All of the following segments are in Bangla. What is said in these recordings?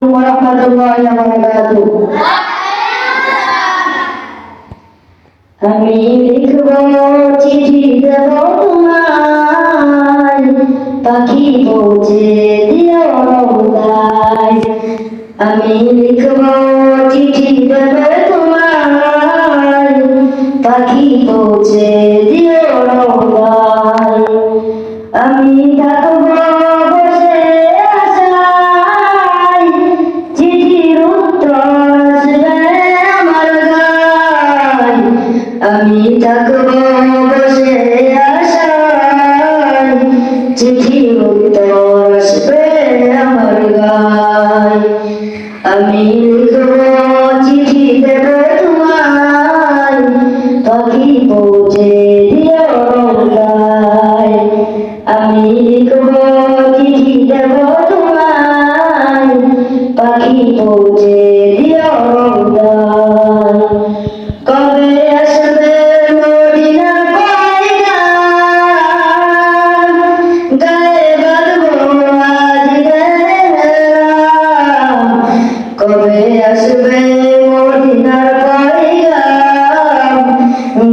ওয়া বারাকাতুহু। আমি লিখব চিঠি দেব তোমায়, পাখি পৌঁছে দিও রওজায়। আমি লিখব চিঠি দেব তোমায়, পাখি পৌঁছে দিও রওজায়। আমি থাকব বসে আশায়, চিঠির উত্তর আসবে আমার গায়। আমি থাকব বসে আশায়, চিঠির উত্তর আসবে আমার গায়। আমি লিখব চিঠি দেব তোমায়, পাখি পৌঁছে দিও রওজায়। আমি লিখব চিঠি দেব তোমায়, পাখি পৌঁছে দিও রওজায়। কবে আসবে মদিনার পয়গাম, গায়ে বাঁধবো আজ গেলাম। কবে আসবে মদিনার পয়গাম,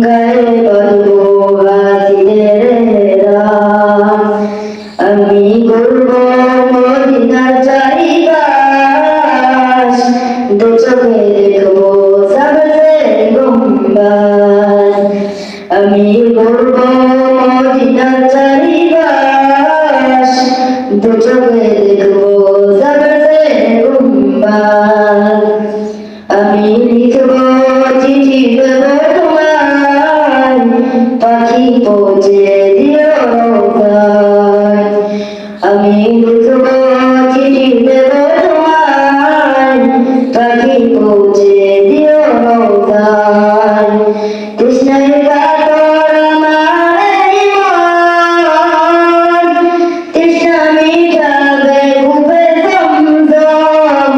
গায়ে বাঁধবো আজ গেলাম। আমি ঘুরব মদিনার চারিপাশ, দু চোখে দেখবো সাবজে গুম্বাদ। আমি ঘুরব মদিনার চারিপাশ, দু চোখে দেখবো সাবজে গুম্বাদ। আমি লিখব চিঠি দেব তোমায়, পাখি পৌঁছে দিও রওজায়। আমি লিখব চিঠি দেব তোমায়, পাখি পৌঁছে দিও রওজায়। তৃষ্ণায় কাতর আমার এই মন, তৃষ্ণা মিটাবে কূপে জমজম।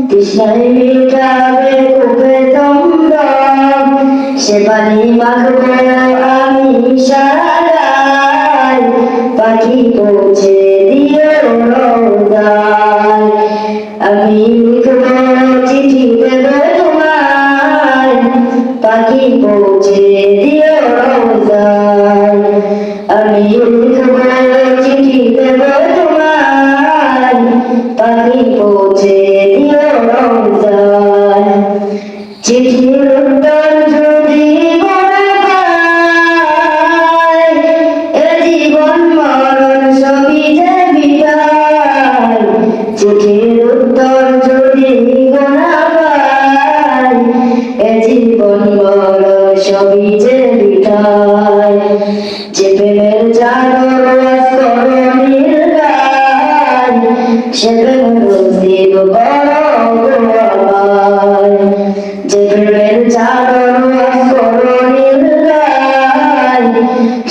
তৃষ্ণায় মিটাবে কূপে জমজম, সে পানি মাখবো আমি সারা গায়। পাখি পৌঁছে দিও রওজায়। আমি লিখব চিঠি দেব তোমায়, পাখি পৌঁছে দিও রওজায়। আমি লিখব চিঠি দেব তোমায়, পাখি পৌঁছে দিও রওজায়। চিঠির উত্তর যদি মনে পাই, এ জীবন মরণ সবই যে বিদায়। চিঠির উত্তর যদি গোনা পাই, এ জীবন মরণ সবই যে বিদায়। যে প্রেমের চাদর আস্তরণের গায়, সে প্রেম নসিব করো গো আমায়। যে প্রেমের চাদর আস্তরণের গায়,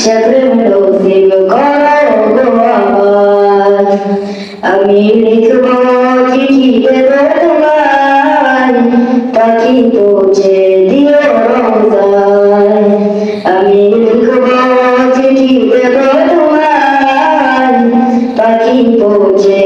সে প্রেম নসিব করো গো আমায়। আমি লিখব চিঠি দেব তোমায়, পাখি পৌঁছে দিও রওজায়। আমি লিখব চিঠি দেব তোমায়, পাখি পৌঁছে